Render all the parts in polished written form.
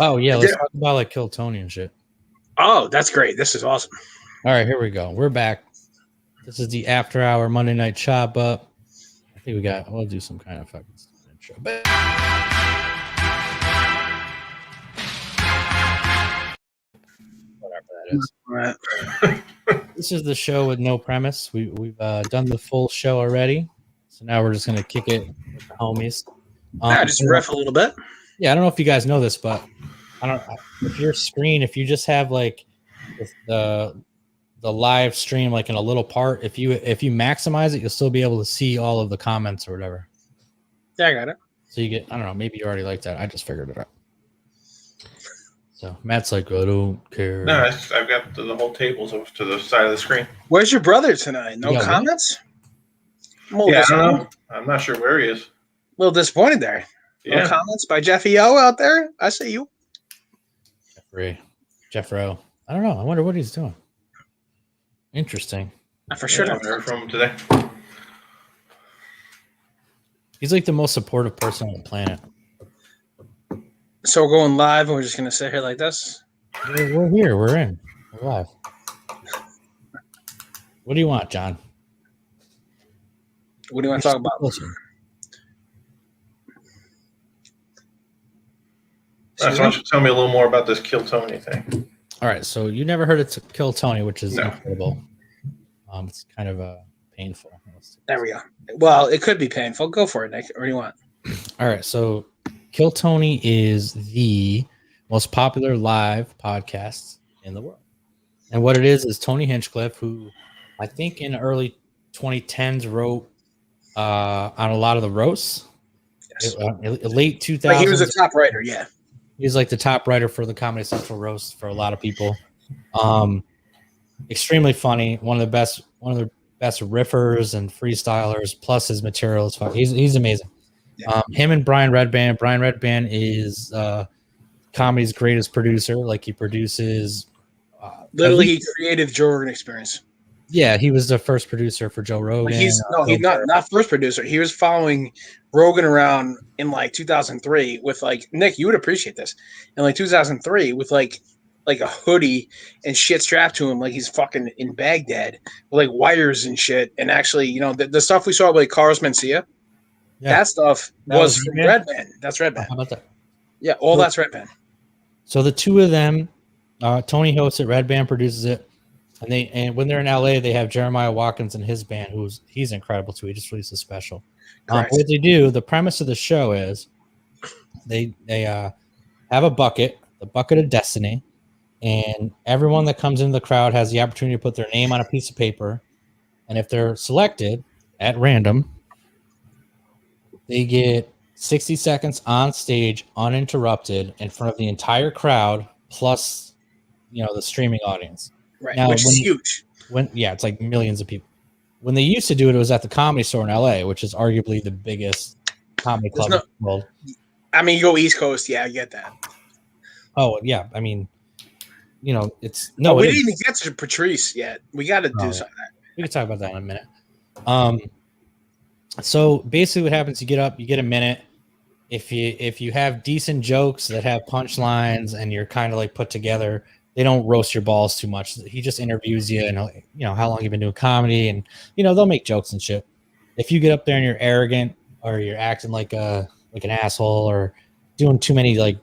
Oh yeah, let's talk about like Kill Tony and shit. Oh, that's great. This is awesome. All right, here we go. We're back. This is the after hour Monday night chop up. I think we'll do some kind of fucking intro. Whatever that is. Right. This is the show with no premise. We've done the full show already. So now we're just gonna kick it with the homies. Just riff a little bit. Yeah, I don't know if you guys know this, but if your screen, if you just have like the live stream like in a little part, if you maximize it, you'll still be able to see all of the comments or whatever. Yeah, I got it. So you get, I don't know, maybe you already like that. I just figured it out. So Matt's like, I don't care. No, I've got the whole tables over to the side of the screen. Where's your brother tonight? No comments? Yeah, I don't know. I'm not sure where he is. A little disappointed there. Yeah. No comments by Jeffy O out there? I see you. Jeff Rowe. I don't know. I wonder what he's doing. Interesting. For sure. I haven't heard from him today. He's like the most supportive person on the planet. So we're going live and we're just going to sit here like this? We're here. We're in. We're live. What do you want, John? What do you want to talk about? Listen. Why don't you tell me a little more about this Kill Tony thing? All right, so you never heard of Kill Tony, which is No. incredible. It's kind of painful. There we go. Well, it could be painful. Go for it, Nick. What do you want? All right, so Kill Tony is the most popular live podcast in the world. And what it is Tony Hinchcliffe, who I think in early 2010s wrote on a lot of the roasts. Yes. Late 2000s. Like he was a top writer, yeah. He's like the top writer for the Comedy Central roast for a lot of people. Extremely funny. One of the best riffers and freestylers. Plus his material is fun. He's amazing. Yeah. Him and Brian Redband. Brian Redband is comedy's greatest producer. Like he produces. Literally, he created Joe Rogan Experience. Yeah, he was the first producer for Joe Rogan. He's not first producer. He was following Rogan around in like 2003 with like Nick. You would appreciate this in like 2003 with like a hoodie and shit strapped to him like he's fucking in Baghdad with like wires and shit. And actually, you know, the stuff we saw with like Carlos Mencia, that stuff was from Redband. That's Redband. How about that? Yeah, that's Redband. So the two of them, Tony hosts it, Redband produces it. And when they're in LA, they have Jeremiah Watkins and his band, he's incredible too. He just released a special. What they do, the premise of the show is they have a bucket, the bucket of destiny, and everyone that comes into the crowd has the opportunity to put their name on a piece of paper. And if they're selected at random, they get 60 seconds on stage, uninterrupted, in front of the entire crowd, plus, you know, the streaming audience. Right, now, which is huge. It's like millions of people. When they used to do it, it was at the Comedy Store in LA, which is arguably the biggest comedy club in the world. I mean, you go East Coast, yeah, I get that. Oh yeah, I mean, you know, it's we didn't even get to Patrice yet. We got to do something. We can talk about that in a minute. So basically, what happens? You get up, you get a minute. If you have decent jokes that have punchlines and you're kind of like put together. They don't roast your balls too much. He just interviews you and, you know, how long you've been doing comedy, and, you know, they'll make jokes and shit. If you get up there and you're arrogant or you're acting like an asshole or doing too many like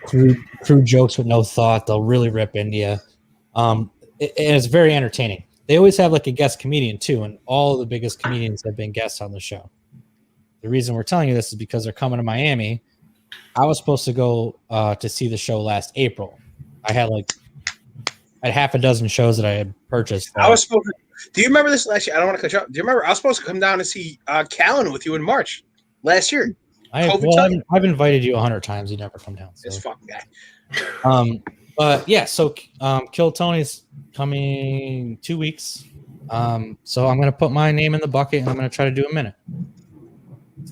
crude jokes with no thought, they'll really rip into you. It's very entertaining. They always have like a guest comedian too, and all of the biggest comedians have been guests on the show. The reason we're telling you this is because they're coming to Miami. I was supposed to go to see the show last April. I had half a dozen shows that I had purchased. I was supposed to. Do you remember this last year? I don't want to cut you off. Do you remember I was supposed to come down to see Callan with you in March last year? I've invited you 100 times. You never come down. So. This fucking guy. But yeah, so Kill Tony's coming 2 weeks. So I'm gonna put my name in the bucket and I'm gonna try to do a minute.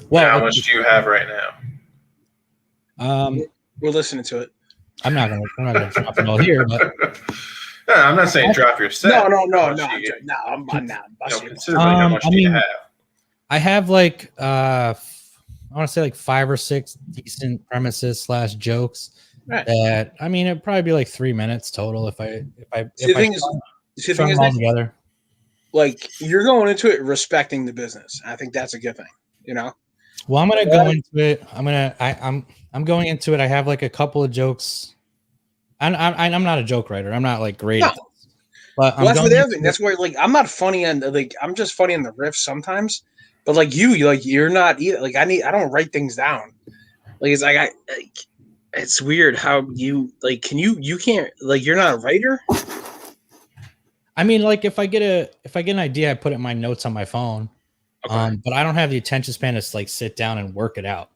Well, how much do you have right now? We're listening to it. I'm not gonna drop it all here, but no, I'm not saying drop your set. No. I'm not. Considerably how much do you have? I have like I want to say like 5 or 6 decent premises / jokes, Right. that I mean it'd probably be like 3 minutes total if I See, the thing is, strung them all together. like you're going into it respecting the business. I think that's a good thing. You know. Well, I'm gonna go into it. I'm going into it. I have like a couple of jokes. I'm not a joke writer. I'm not like great No. at this. But Well, that's what the other thing. That's where like I'm not funny on like I'm just funny on the riff sometimes. But like you're not either. Like I don't write things down. Like it's like it's weird how you like you can't like you're not a writer. I mean, like if I get an idea, I put it in my notes on my phone. Okay. But I don't have the attention span to like sit down and work it out.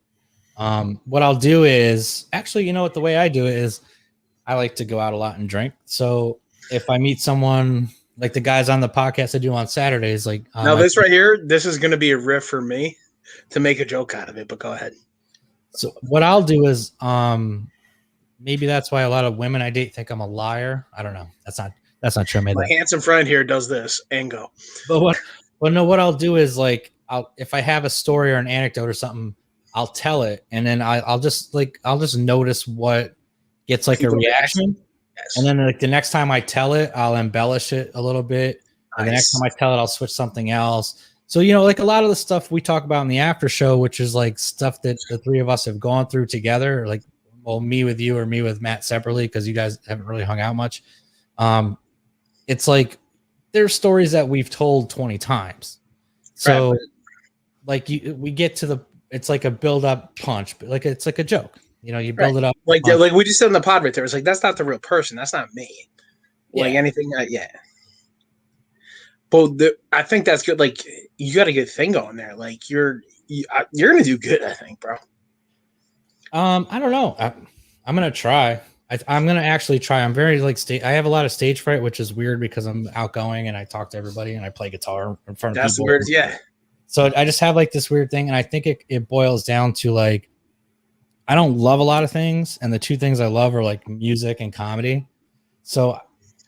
What I'll do is actually, you know what, the way I do it is I like to go out a lot and drink. So if I meet someone like the guys on the podcast I do on Saturdays, like Now this right here, this is going to be a riff for me to make a joke out of it. But go ahead. So what I'll do is maybe that's why a lot of women I date think I'm a liar. I don't know. That's not true. I made My that. handsome friend here does this and go. But what I'll do is like if I have a story or an anecdote or something, I'll tell it, and then I'll just notice what gets like People a reaction, Yes. and then like the next time I tell it, I'll embellish it a little bit, and the next time I tell it, I'll switch something else. So like a lot of the stuff we talk about in the after show, which is like stuff that the three of us have gone through together, like me with you or me with Matt separately, because you guys haven't really hung out much. It's like there's stories that we've told 20 times. So like we get to it's like a build up punch, but like it's like a joke. You build it up. Like we just said on the pod right there. It's like that's not the real person. That's not me. Like anything. Yeah. But I think that's good. Like you got a good thing going there. Like you're gonna do good. I think, bro. I don't know. I'm gonna try. I'm gonna actually try. I'm very like I have a lot of stage fright, which is weird because I'm outgoing and I talk to everybody and I play guitar in front of people. That's weird. Yeah. So I just have like this weird thing, and I think it boils down to like I don't love a lot of things, and the two things I love are like music and comedy. So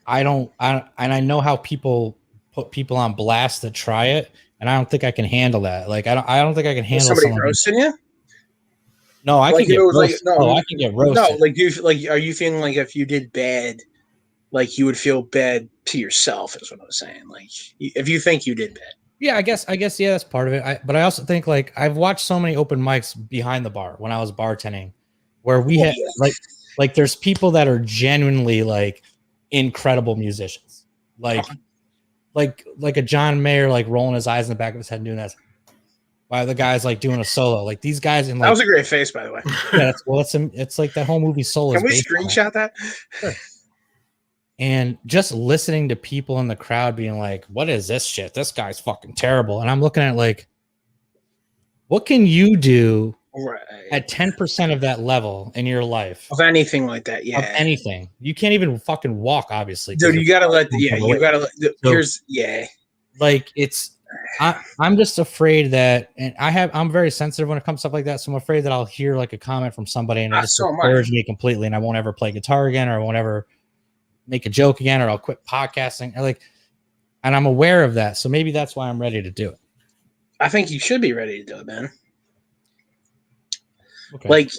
I know how people put people on blast to try it, and I don't think I can handle that. Like I don't think I can handle somebody roasting you. No, I can get roasted. I can get roasted. No, like are you feeling like if you did bad, like you would feel bad to yourself? Is what I was saying. Like if you think you did bad. Yeah, I guess yeah, that's part of it. But I also think like I've watched so many open mics behind the bar when I was bartending, where we had like there's people that are genuinely like incredible musicians, like a John Mayer like rolling his eyes in the back of his head and doing that. While the guy's like doing a solo, like these guys in like that was a great face, by the way. Yeah, it's like that whole movie Soul. Can we screenshot that? Sure. And just listening to people in the crowd being like, what is this shit? This guy's fucking terrible. And I'm looking at like, what can you do at 10% of that level in your life? Of anything like that, yeah. Of anything. You can't even fucking walk, obviously. Dude, you gotta let like I'm just afraid that, and I'm very sensitive when it comes to stuff like that. So I'm afraid that I'll hear like a comment from somebody and it just discourages me completely, and I won't ever play guitar again, or I won't ever make a joke again, or I'll quit podcasting. And I'm aware of that. So maybe that's why I'm ready to do it. I think you should be ready to do it, man. Okay. Like,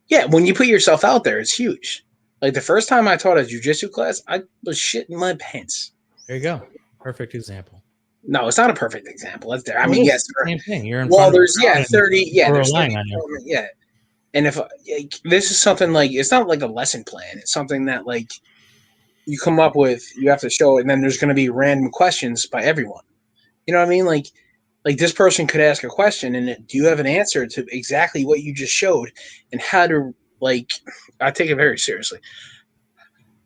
yeah, when you put yourself out there, it's huge. Like the first time I taught a jiu-jitsu class, I was shitting my pants. There you go. Perfect example. No, it's not a perfect example. That's there. I mean, yes, same thing. You're in there's 30. Yeah, there's 30 on you. Yeah. And if this is something like, it's not like a lesson plan. It's something that like you come up with, you have to show it, and then there's going to be random questions by everyone. You know what I mean? Like this person could ask a question, and do you have an answer to exactly what you just showed, and how to I take it very seriously.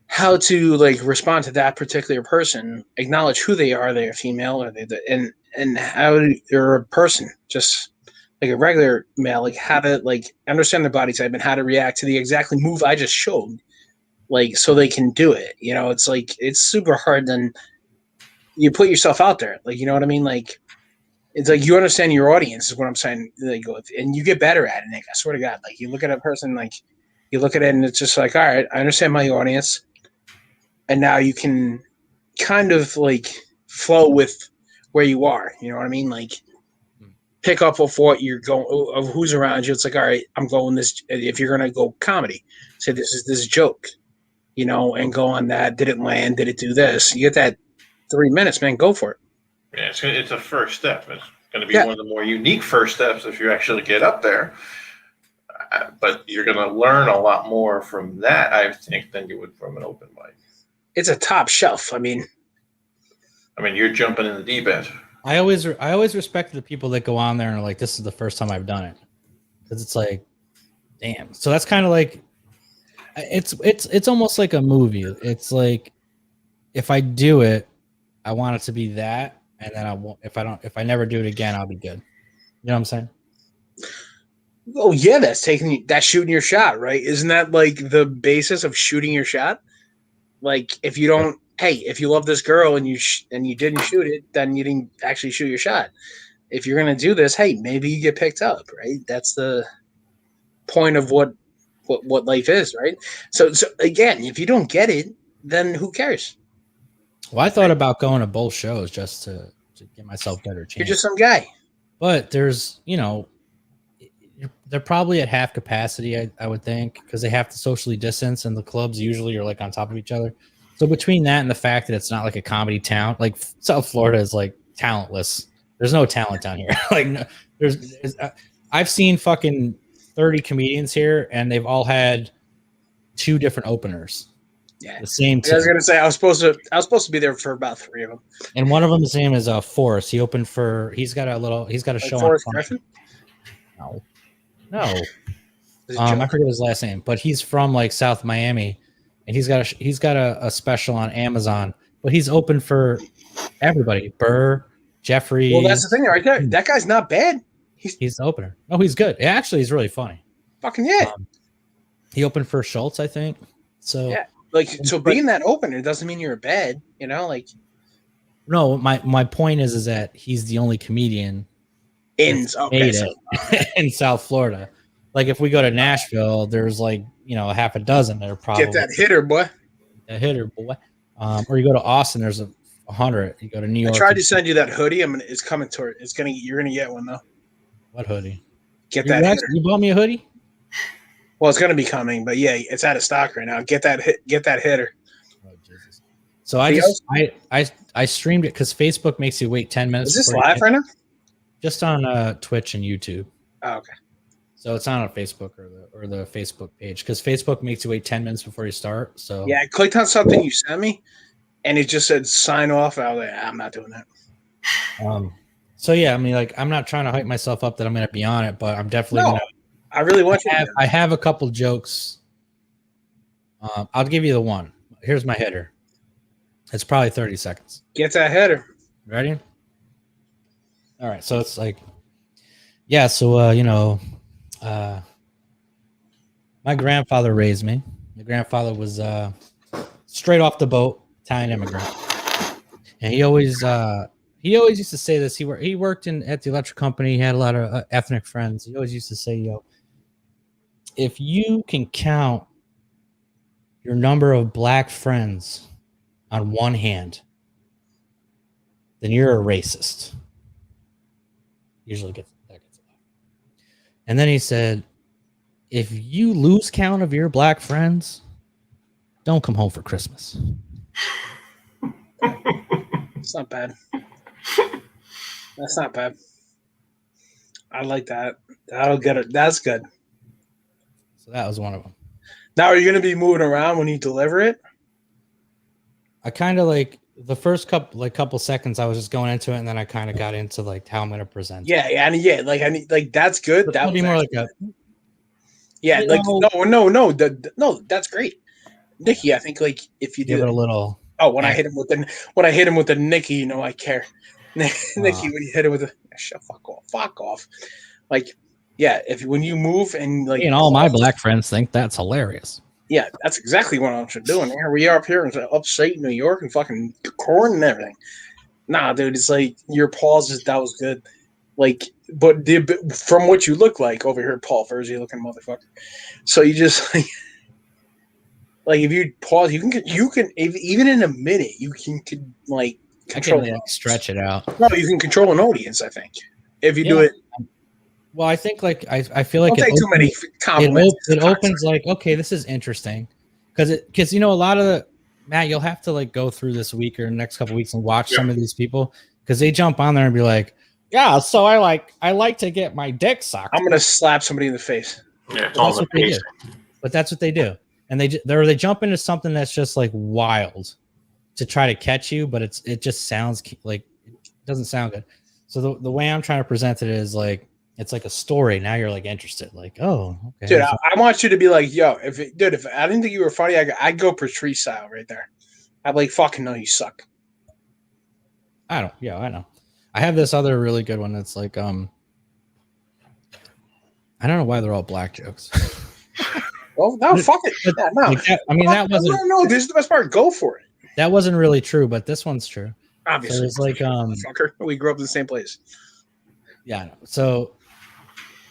How to respond to that particular person, acknowledge who they are, they're female, or and how they're a person, just like a regular male, how to understand their body type and how to react to the exactly move I just showed, so they can do it. It's it's super hard. Then you put yourself out there, you know what I mean? It's you understand your audience is what I'm saying. And you get better at it, Nick. I swear to God. You look at a person, you look at it, and it's just all right, I understand my audience, and now you can kind of flow with where you are. You know what I mean? pick up of what you're going of who's around you. It's like, all right, I'm going this. If you're gonna go comedy, say this is this joke, and go on that. Did it land? Did it do this? You get that 3 minutes, man. Go for it. Yeah, it's a first step. It's going to be Yeah. one of the more unique first steps if you actually get up there. But you're going to learn a lot more from that, I think, than you would from an open mic. It's a top shelf. I mean, you're jumping in the deep end. I always respect the people that go on there and are like, this is the first time I've done it, because it's like, damn. So that's kind of like, it's almost like a movie. It's like, if I do it, I want it to be that, and then I won't. If I never do it again, I'll be good. You know what I'm saying? oh yeah, that's shooting your shot, right? Isn't that like the basis of shooting your shot? Like if you don't, hey, if you love this girl and you didn't shoot it, then you didn't actually shoot your shot. If you're gonna do this, hey, maybe you get picked up, right? That's the point of what life is, right? So again, if you don't get it, then who cares? Well, I thought about going to both shows just to give myself better chance. You're just some guy. But there's, they're probably at half capacity, I would think, because they have to socially distance, and the clubs usually are like on top of each other. So between that and the fact that it's not like a comedy town, like South Florida is like talentless. There's no talent down here. Like I've seen fucking 30 comedians here, and they've all had 2 different openers. Yeah, the same. I was gonna say I was supposed to be there for about 3 of them. And one of them, his name is Forrest. He opened for. He's got a show Forrest on. Griffin? No. Is it I Joe? forget his last name, but he's from like South Miami, and he's got a special on Amazon. But he's open for everybody. Burr, Jeffrey. Well, that's the thing right there. That guy's not bad. He's the opener. No, he's good. Actually, he's really funny. Fucking yeah. He opened for Schultz, I think. So Yeah. Like, so being that opener doesn't mean you're bad, like no, my point is that he's the only comedian in made it in South Florida. Like if we go to Nashville, there's like a half a dozen that are probably get that hitter, boy. a hitter, boy. Or you go to Austin, there's 100. You go to New York. I tried to send you that hoodie. It's coming toward. You're gonna get one though. What hoodie? Get that hitter. You bought me a hoodie? Well, it's gonna be coming, but yeah, it's out of stock right now. Get that hitter. Oh, Jesus. So I streamed it because Facebook makes you wait 10 minutes. Is this live right now? Just on Twitch and YouTube. Oh, okay. So it's not on Facebook or the Facebook page, because Facebook makes you wait 10 minutes before you start. So Yeah, I clicked on something you sent me, and it just said sign off. I was like, I'm not doing that. So yeah, I'm not trying to hype myself up that I'm going to be on it, but I'm definitely No, going to. I really want you. I have a couple jokes. I'll give you the one. Here's my header. It's probably 30 seconds. Get that header. Ready? All right. So it's like, yeah. So my grandfather raised me. My grandfather was straight off the boat, Italian immigrant, and he always used to say this. He worked at the electric company. He had a lot of ethnic friends. He always used to say, if you can count your number of black friends on one hand, then you're a racist. Usually that gets a lot. And then he said, if you lose count of your black friends, don't come home for Christmas. It's not bad. That's not bad. I like that. That'll get it. That's good. So that was one of them. Now, are you going to be moving around when you deliver it? I kind of like the first couple seconds I was just going into it, and then I kind of got into like how I'm going to present. Yeah, like that's good. That would be more like a yeah, like no, that's great, Nikki. I think like if you do give it a little. Oh, when I hit him with the Nikki, I care. Nikki, when you hit it with the fuck off. Like, yeah, when you move and like, all my black friends think that's hilarious. Yeah, that's exactly what I'm doing. Here we are up here in upstate New York and fucking corn and everything. Nah, dude, it's like your pause that was good. Like, but from what you look like over here, Paul Furzy looking motherfucker. So you just like if you pause, you can even in a minute you can like control. I can stretch it out. No, you can control an audience. I think if you do it Well, I think like I feel like Don't take too many compliments. it opens like, okay, this is interesting, because you know a lot of Matt, you'll have to like go through this week or next couple weeks and watch some of these people because they jump on there and be like, yeah, so I like to get my dick sucked. I'm gonna slap somebody in the face. Yeah, it's all That's the what they do. pacing. But that's what they do, and they jump into something that's just like wild to try to catch you, but it just sounds like it doesn't sound good. So the way I'm trying to present it is like it's like a story. Now you're like interested, like, oh, okay. Dude, I want you to be like, yo, if I didn't think you were funny, I'd go Patrice style right there. I'd like, fucking no, you suck. I know. I have this other really good one that's like, I don't know why they're all black jokes. Well, no, fuck it. Yeah, no. Like that, I mean, that wasn't. No, this is the best part. Go for it. That wasn't really true, but this one's true. Obviously, So it's like, fucker. We grew up in the same place. yeah. I know. So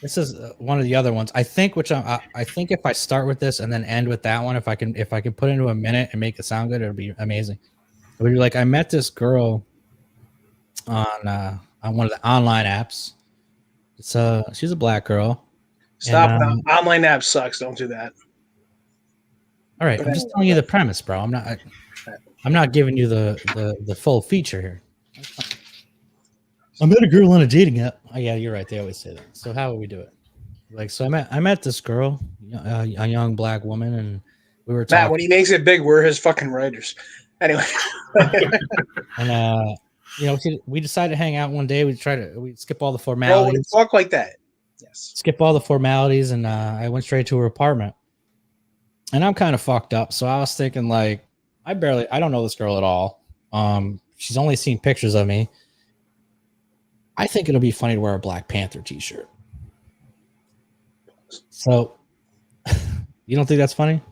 this is one of the other ones. I think, I think if I start with this and then end with that one, if I can put into a minute and make it sound good, it would be amazing. It would be like I met this girl on one of the online apps. She's a black girl. Stop. And, online app sucks. Don't do that. All right, I'm just telling you the premise, bro. I'm not giving you the full feature here. I met a girl on a dating app. Oh yeah, you're right. They always say that. So how would we do it? Like, so I met this girl, a young black woman, and we were talking. Matt, when he makes it big, we're his fucking writers. Anyway. And you know, we decided to hang out one day. We skip all the Bro, formalities. talk like that. Yes. Skip all the formalities, and I went straight to her apartment. And I'm kind of fucked up, so I was thinking like, I don't know this girl at all. She's only seen pictures of me. I think it'll be funny to wear a Black Panther t-shirt. So, you don't think that's funny?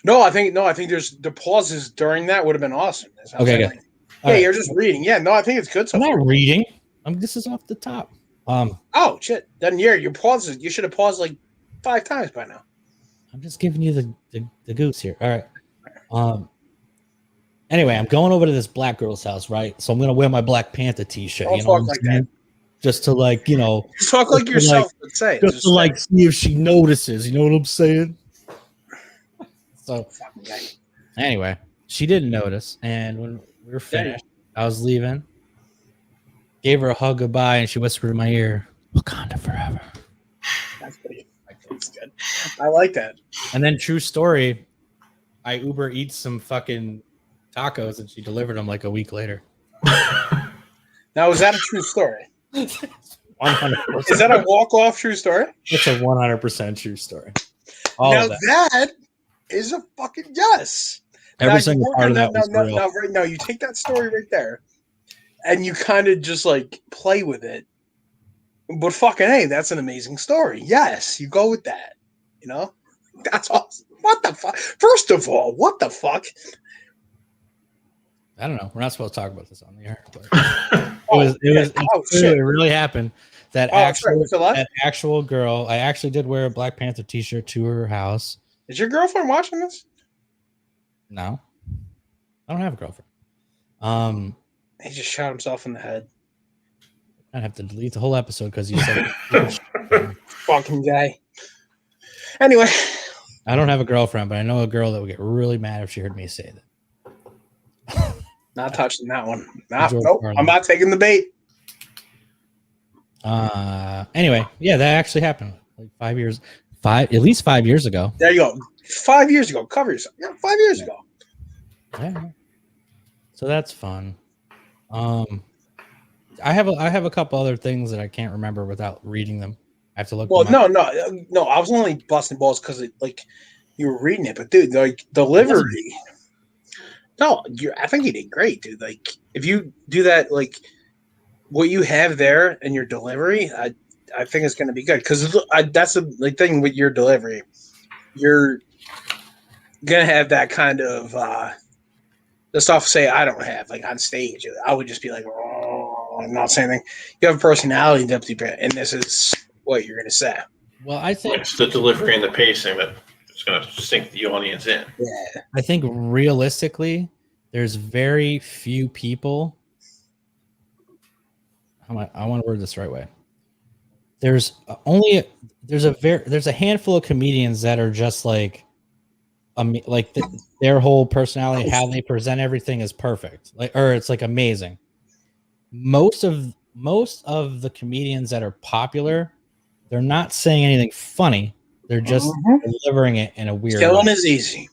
No, I think there's the pauses during that would have been awesome. Okay, good. Like, yeah, you're just reading. Yeah, no, I think it's good. So I'm far. not reading. This is off the top. Oh shit! Then your pauses. You should have paused like 5 times by now. I'm just giving you the goose here. All right. Anyway, I'm going over to this black girl's house, right? So I'm gonna wear my Black Panther t-shirt. Don't You know what talk I'm like saying? Just to like, you know, Just talk like yourself. Let's say. just to like see if she notices. You know what I'm saying? So anyway, she didn't notice, and when we were finished, I was leaving. Gave her a hug goodbye, and she whispered in my ear, "Wakanda forever." That's pretty. That's good. I like that. And then, true story, I Uber Eats some fucking tacos, and she delivered them like a week later. Now, is that a true story? 100%. Is that a walk-off true story? It's a 100% true story. Now that is a fucking yes. Every single part of that was real. Now, right now, you take that story right there, and you kind of just like play with it. But fucking hey, that's an amazing story. Yes, you go with that. You know, that's awesome. What the fuck? First of all, what the fuck? I don't know. We're not supposed to talk about this on the air. But it really happened. That actual girl. I actually did wear a Black Panther t-shirt to her house. Is your girlfriend watching this? No, I don't have a girlfriend. He just shot himself in the head. I'd have to delete the whole episode because you said fucking guy. Anyway, I don't have a girlfriend, but I know a girl that would get really mad if she heard me say that. Not touching that one. Nope. I'm not taking the bait. Anyway, yeah, that actually happened like at least 5 years ago. There you go. 5 years ago. Cover yourself. Yeah, 5 years ago. Yeah. So that's fun. I have a couple other things that I can't remember without reading them. I have to look. Well, no. I was only busting balls because like you were reading it, but dude, like delivery. No, I think you did great, dude. Like if you do that, like what you have there in your delivery, I think it's going to be good because that's the thing with your delivery. You're gonna have that kind of the stuff. Say I don't have like on stage. I would just be like, oh, I'm not saying anything. You have a personality, and this is what you're gonna say. Well, I think it's the delivery and the pacing that is going to sink the audience in. Yeah, I think realistically, there's very few people. I want to word this the right way. there's a handful of comedians that are just like their whole personality, how they present everything is perfect, or it's like amazing. Most of the comedians that are popular, they're not saying anything funny. They're just delivering it in a weird Killing way. is easy.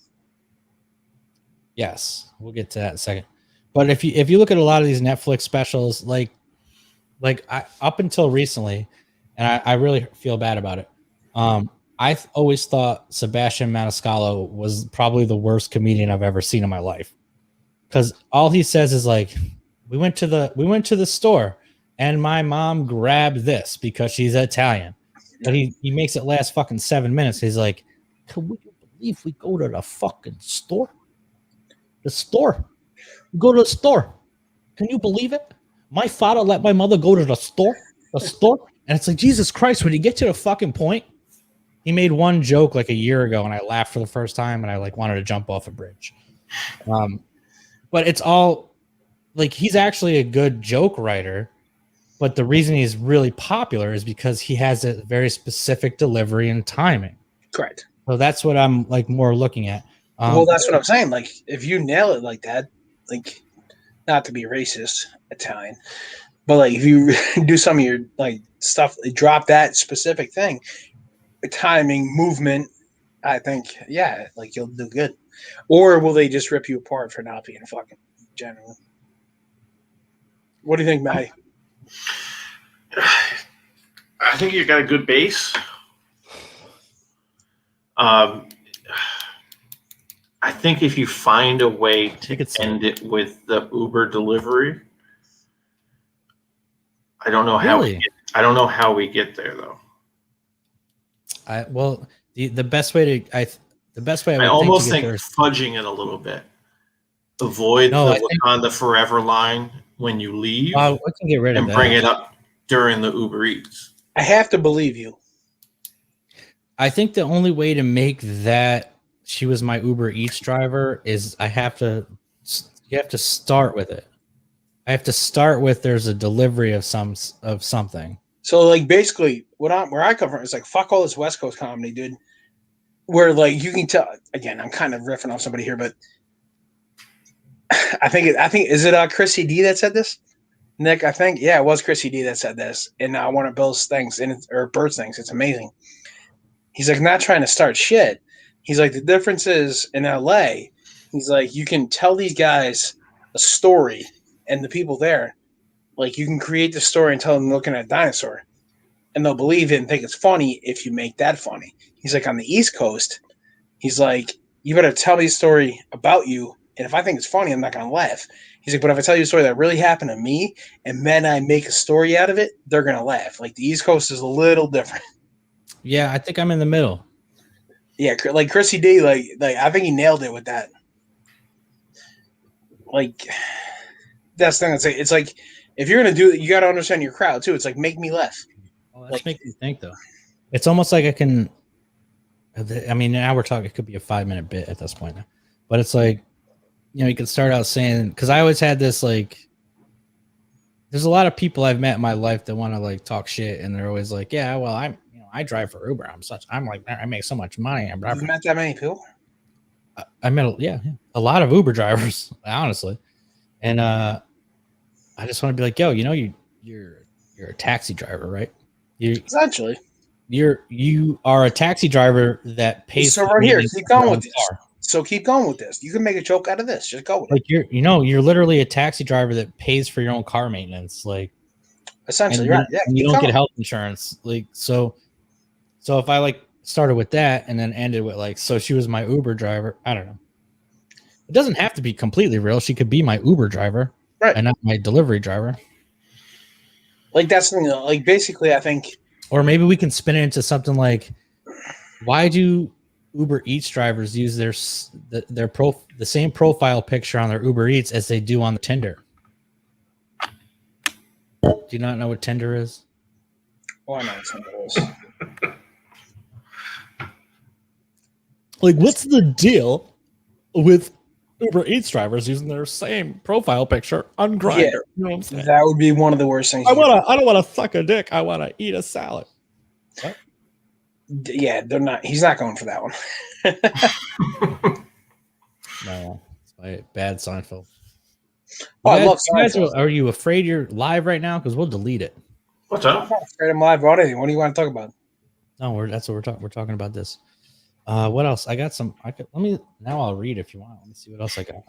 Yes, we'll get to that in a second. But if you look at a lot of these Netflix specials, like up until recently, and I really feel bad about it. I always thought Sebastian Maniscalco was probably the worst comedian I've ever seen in my life, because all he says is like, we went to the store and my mom grabbed this because she's Italian. But he makes it last fucking 7 minutes. He's like, can we believe we go to the fucking store? The store. We go to the store. Can you believe it? My father let my mother go to the store. The store. And it's like, Jesus Christ, when you get to the fucking point, he made one joke like a year ago and I laughed for the first time and I like wanted to jump off a bridge. But it's all like, he's actually a good joke writer. But the reason he's really popular is because he has a very specific delivery and timing. Correct. So that's what I'm like more looking at. Well, that's what I'm saying. Like, if you nail it like that, like, not to be racist, Italian, but like if you do some of your like stuff, drop that specific thing, timing, movement, I think, yeah, like you'll do good. Or will they just rip you apart for not being fucking genuine? What do you think, Matty? I think you got a good base. I think if you find a way to end it with the Uber delivery, I don't know how. Really? I don't know how we get there though. The best way to I almost think fudging it a little bit. Avoid the Wakanda Forever line when you leave. We can get rid of that and bring it up during the Uber Eats. I have to believe you. I think the only way to make that she was my Uber Eats driver is you have to start with it. I have to start with there's a delivery of something. So like basically where I come from is like fuck all this West Coast comedy, dude. Where like you can tell, again, I'm kind of riffing off somebody here, but I think is it Chrissy D that said this? Nick, I think, yeah, it was Chrissy D that said this. And one of Bill's things or Bert's things, it's amazing. He's like, not trying to start shit. He's like, the difference is in LA, he's like, you can tell these guys a story and the people there, like you can create the story and tell them looking at a dinosaur and they'll believe it and think it's funny if you make that funny. He's like, on the East Coast, he's like, you better tell me a story about you. And if I think it's funny, I'm not going to laugh. He's like, but if I tell you a story that really happened to me and then I make a story out of it, they're going to laugh. Like the East Coast is a little different. Yeah, I think I'm in the middle. Yeah, like Chrissy D, like I think he nailed it with that. Like that's the thing. It's like if you're gonna do it, you got to understand your crowd too. It's like make me laugh. Well, that's making me think though. It's almost like I can. I mean, now we're talking. It could be a 5-minute bit at this point now, but it's like, you can start out saying, because I always had this like. There's a lot of people I've met in my life that want to like talk shit, and they're always like, "Yeah, well, I drive for Uber. I'm like, I make so much money. You've met that many people? I met a lot of Uber drivers, honestly, and I just want to be like, yo, you're a taxi driver, right? Essentially, you are a taxi driver that pays. So right here, keep going with this. So keep going with this. You can make a joke out of this. Just go with it. Like you're literally a taxi driver that pays for your own car maintenance, like essentially, right? Yeah, you don't get health insurance, like so. So if I like started with that and then ended with like, so she was my Uber driver, I don't know. It doesn't have to be completely real. She could be my Uber driver, right, and not my delivery driver. Like that's something. Like basically, I think, or maybe we can spin it into something like, why do Uber Eats drivers use the same profile picture on their Uber Eats as they do on the Tinder? Do you not know what Tinder is? Oh, I know what Tinder is. Like, what's the deal with Uber Eats drivers using their same profile picture on Grindr? Yeah, you know what I'm saying? That would be one of the worst things. I don't want to suck a dick. I want to eat a salad. Yeah, they're not. He's not going for that one. No, it's my bad Seinfeld. Oh, I love You guys Seinfeld. are you afraid you're live right now? Because we'll delete it. What's I'm up? not afraid I'm live about anything. What do you want to talk about? No, that's what we're talking. We're talking about this. What else? I got some. Let me. Now I'll read if you want. Let me see what else I got.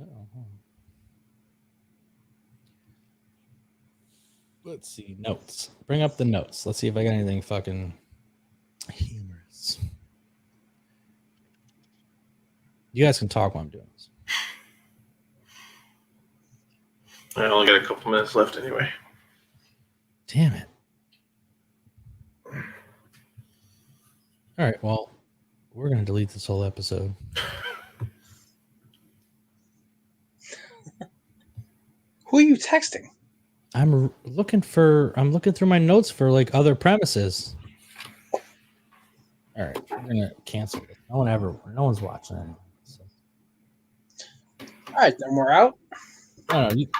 Uh-oh. Let's see. Notes. Bring up the notes. Let's see if I got anything fucking humorous. You guys can talk while I'm doing this. I only got a couple minutes left anyway. Damn it. All right. Well, we're going to delete this whole episode. Who are you texting? I'm looking through my notes for like other premises. All right. We're going to cancel it. No one's watching anyway. So. All right, then we're out. No,